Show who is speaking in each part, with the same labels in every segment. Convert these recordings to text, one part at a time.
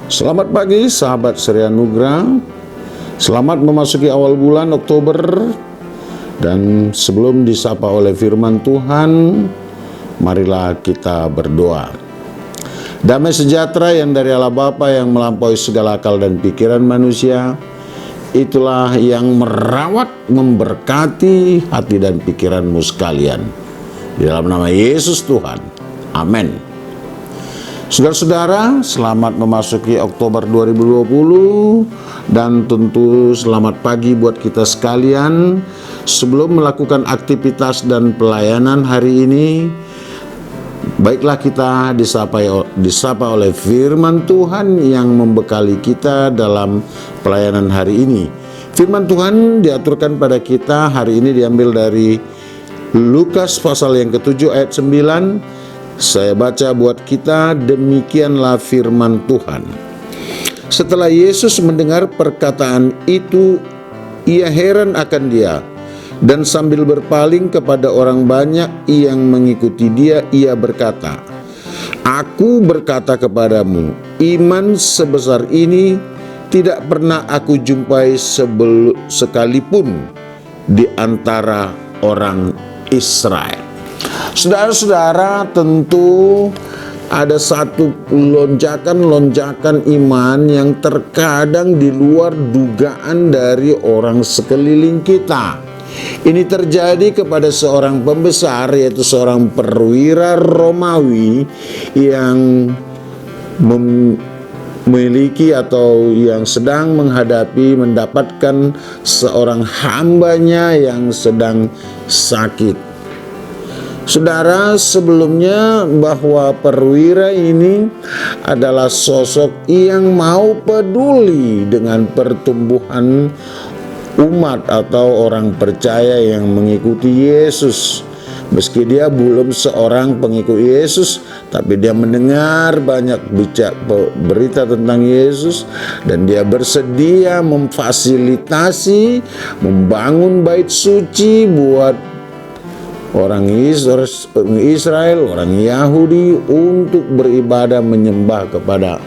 Speaker 1: Selamat pagi sahabat Sri Anugrah. Selamat memasuki awal bulan Oktober. Dan sebelum disapa oleh firman Tuhan, marilah kita berdoa. Damai sejahtera yang dari Allah Bapa yang melampaui segala akal dan pikiran manusia, itulah yang merawat, memberkati hati dan pikiranmu sekalian. Di dalam nama Yesus Tuhan. Amin. Saudara-saudara, selamat memasuki Oktober 2020 dan tentu selamat pagi buat kita sekalian. Sebelum melakukan aktivitas dan pelayanan hari ini, baiklah kita disapa oleh firman Tuhan yang membekali kita dalam pelayanan hari ini. Firman Tuhan diaturkan pada kita hari ini diambil dari Lukas pasal yang ke-7 ayat 9. Saya baca buat kita, demikianlah firman Tuhan. Setelah Yesus mendengar perkataan itu, ia heran akan dia, dan sambil berpaling kepada orang banyak yang mengikuti dia, ia berkata, "Aku berkata kepadamu, iman sebesar ini tidak pernah aku jumpai sekalipun di antara orang Israel." Saudara-saudara, tentu ada satu lonjakan iman yang terkadang di luar dugaan dari orang sekeliling kita. Ini terjadi kepada seorang pembesar, yaitu seorang perwira Romawi yang memiliki atau yang sedang mendapatkan seorang hambanya yang sedang sakit. Saudara, sebelumnya bahwa perwira ini adalah sosok yang mau peduli dengan pertumbuhan umat atau orang percaya yang mengikuti Yesus. Meski dia belum seorang pengikut Yesus, tapi dia mendengar banyak berita tentang Yesus, dan dia bersedia memfasilitasi, membangun bait suci buat orang Israel, orang Yahudi untuk beribadah menyembah kepada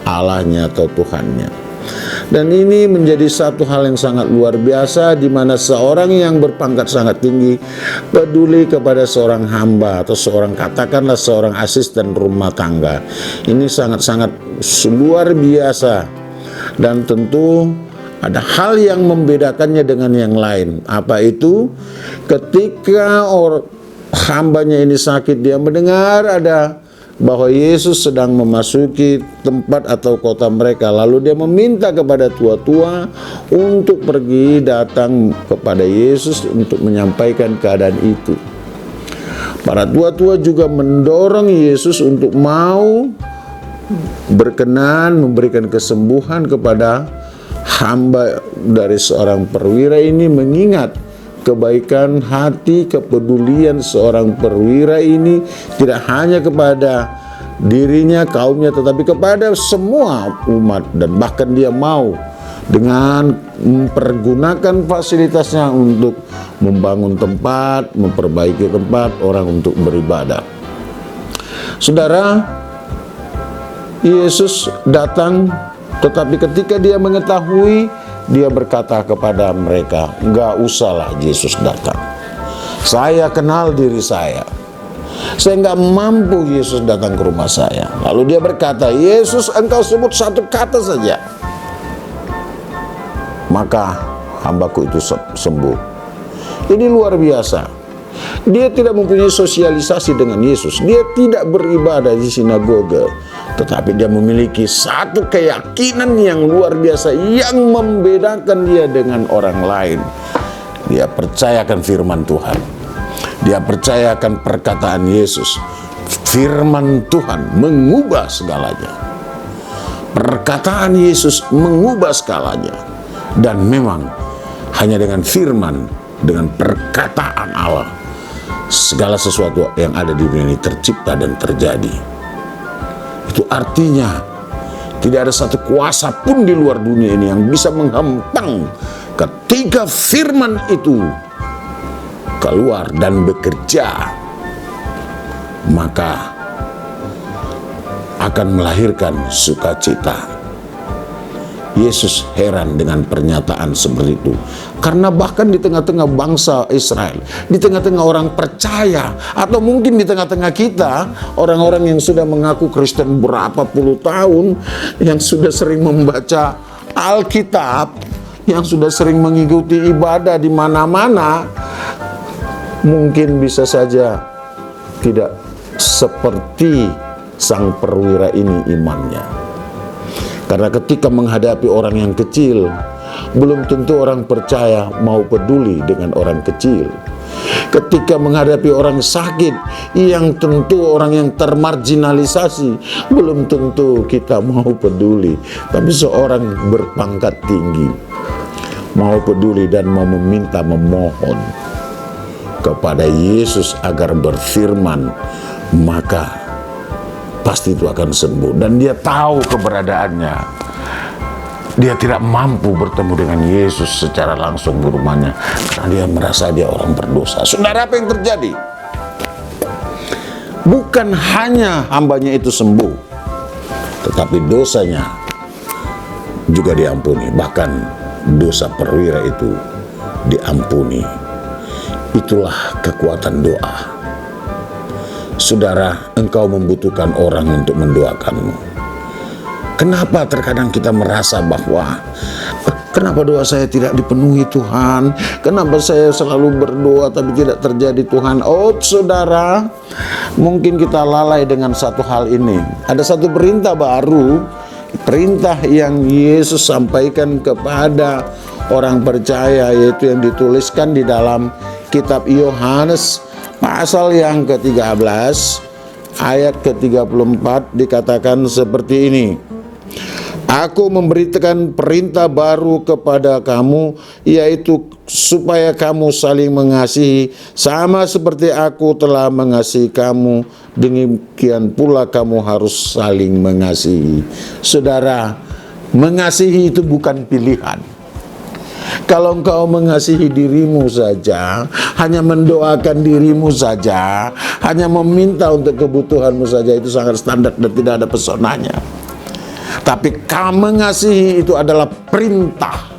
Speaker 1: Allahnya atau Tuhannya. Dan ini menjadi satu hal yang sangat luar biasa, di mana seorang yang berpangkat sangat tinggi peduli kepada seorang hamba atau katakanlah seorang asisten rumah tangga. Ini sangat-sangat luar biasa, dan tentu ada hal yang membedakannya dengan yang lain. Apa itu? Ketika hambanya ini sakit, dia mendengar bahwa Yesus sedang memasuki tempat atau kota mereka. Lalu dia meminta kepada tua-tua untuk pergi datang kepada Yesus untuk menyampaikan keadaan itu. Para tua-tua juga mendorong Yesus untuk mau berkenan memberikan kesembuhan kepada hamba dari seorang perwira ini, mengingat kebaikan hati, kepedulian seorang perwira ini tidak hanya kepada dirinya, kaumnya, tetapi kepada semua umat. Dan bahkan dia mau dengan mempergunakan fasilitasnya untuk membangun tempat, memperbaiki tempat orang untuk beribadah. Saudara, Yesus datang, tetapi ketika dia mengetahui, dia berkata kepada mereka, "Enggak usahlah Yesus datang. Saya kenal diri saya. Saya enggak mampu Yesus datang ke rumah saya." Lalu dia berkata, "Yesus, engkau sebut satu kata saja, maka hambaku itu sembuh." Ini luar biasa. Dia tidak mempunyai sosialisasi dengan Yesus. Dia tidak beribadah di sinagoga, tetapi dia memiliki satu keyakinan yang luar biasa yang membedakan dia dengan orang lain. Dia percayakan firman Tuhan. Dia percayakan perkataan Yesus. Firman Tuhan mengubah segalanya. Perkataan Yesus mengubah segalanya. Dan memang hanya dengan firman, dengan perkataan Allah, segala sesuatu yang ada di dunia ini tercipta dan terjadi. Itu artinya tidak ada satu kuasa pun di luar dunia ini yang bisa menghempang ketika firman itu keluar dan bekerja, maka akan melahirkan sukacita. Yesus heran dengan pernyataan seperti itu. Karena bahkan di tengah-tengah bangsa Israel, di tengah-tengah orang percaya, atau mungkin di tengah-tengah kita, orang-orang yang sudah mengaku Kristen berapa puluh tahun, yang sudah sering membaca Alkitab, yang sudah sering mengikuti ibadah di mana-mana, mungkin bisa saja tidak seperti sang perwira ini imannya. Karena ketika menghadapi orang yang kecil, belum tentu orang percaya mau peduli dengan orang kecil. Ketika menghadapi orang sakit, yang tentu orang yang termarginalisasi, belum tentu kita mau peduli. Tapi seorang berpangkat tinggi mau peduli dan mau meminta, memohon kepada Yesus agar berfirman, maka pasti itu akan sembuh. Dan dia tahu keberadaannya. Dia tidak mampu bertemu dengan Yesus secara langsung di rumahnya, karena dia merasa dia orang berdosa. Saudara, apa yang terjadi? Bukan hanya hambanya itu sembuh, tetapi dosanya juga diampuni. Bahkan dosa perwira itu diampuni. Itulah kekuatan doa. Saudara, engkau membutuhkan orang untuk mendoakanmu. Kenapa terkadang kita merasa bahwa kenapa doa saya tidak dipenuhi Tuhan? Kenapa saya selalu berdoa tapi tidak terjadi Tuhan? Oh saudara, mungkin kita lalai dengan satu hal ini. Ada satu perintah baru, perintah yang Yesus sampaikan kepada orang percaya, yaitu yang dituliskan di dalam kitab Yohanes pasal yang ke-13 ayat ke-34, dikatakan seperti ini. Aku memberitakan perintah baru kepada kamu, yaitu supaya kamu saling mengasihi, sama seperti aku telah mengasihi kamu, demikian pula kamu harus saling mengasihi. Saudara, mengasihi itu bukan pilihan. Kalau engkau mengasihi dirimu saja, hanya mendoakan dirimu saja, hanya meminta untuk kebutuhanmu saja, itu sangat standar dan tidak ada pesonanya. Tapi mengasihi itu adalah perintah.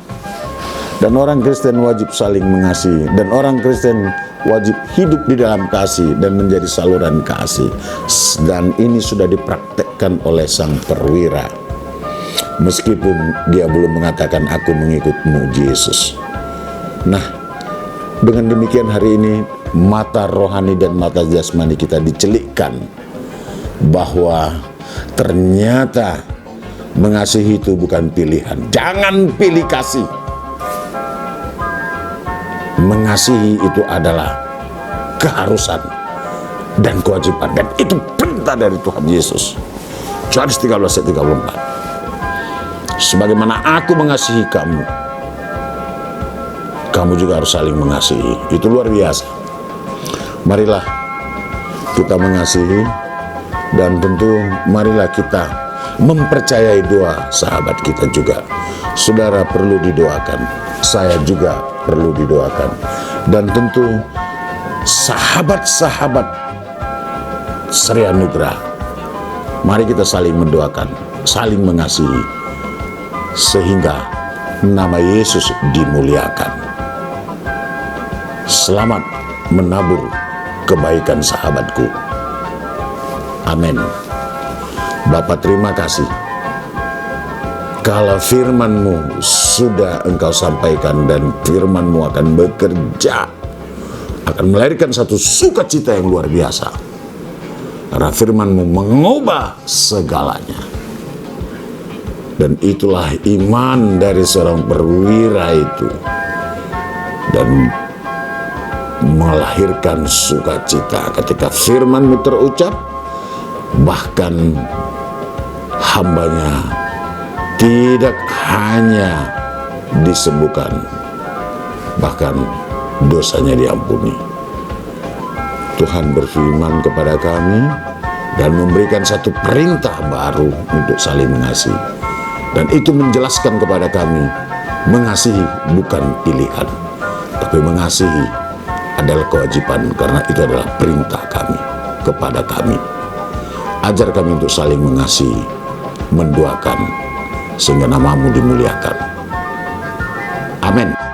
Speaker 1: Dan orang Kristen wajib saling mengasihi. Dan orang Kristen wajib hidup di dalam kasih dan menjadi saluran kasih. Dan ini sudah dipraktekkan oleh sang perwira. Meskipun dia belum mengatakan aku mengikutmu Yesus. Nah, dengan demikian hari ini mata rohani dan mata jasmani kita dicelikkan bahwa ternyata mengasihi itu bukan pilihan. Jangan pilih kasih. Mengasihi itu adalah keharusan dan kewajiban, dan itu perintah dari Tuhan Yesus. Yohanes 13 ayat 34. Sebagaimana aku mengasihi kamu, kamu juga harus saling mengasihi. Itu luar biasa. Marilah kita mengasihi, dan tentu marilah kita mempercayai doa sahabat kita juga. Saudara perlu didoakan, saya juga perlu didoakan, dan tentu sahabat-sahabat Sri Anugrah, mari kita saling mendoakan, saling mengasihi, sehingga nama Yesus dimuliakan. Selamat menabur kebaikan sahabatku. Amin. Bapa, terima kasih. Kalau firman-Mu sudah Engkau sampaikan, dan firman-Mu akan bekerja, akan melahirkan satu sukacita yang luar biasa. Karena firman-Mu mengubah segalanya. Dan itulah iman dari seorang perwira itu, dan melahirkan sukacita ketika firman-Mu terucap. Bahkan hambanya tidak hanya disembuhkan, bahkan dosanya diampuni. Tuhan berfirman kepada kami dan memberikan satu perintah baru untuk saling mengasihi. Dan itu menjelaskan kepada kami, mengasihi bukan pilihan, tapi mengasihi adalah kewajiban, karena itu adalah perintah kami kepada kami. Ajar kami untuk saling mengasihi, mendoakan, sehingga namamu dimuliakan. Amin.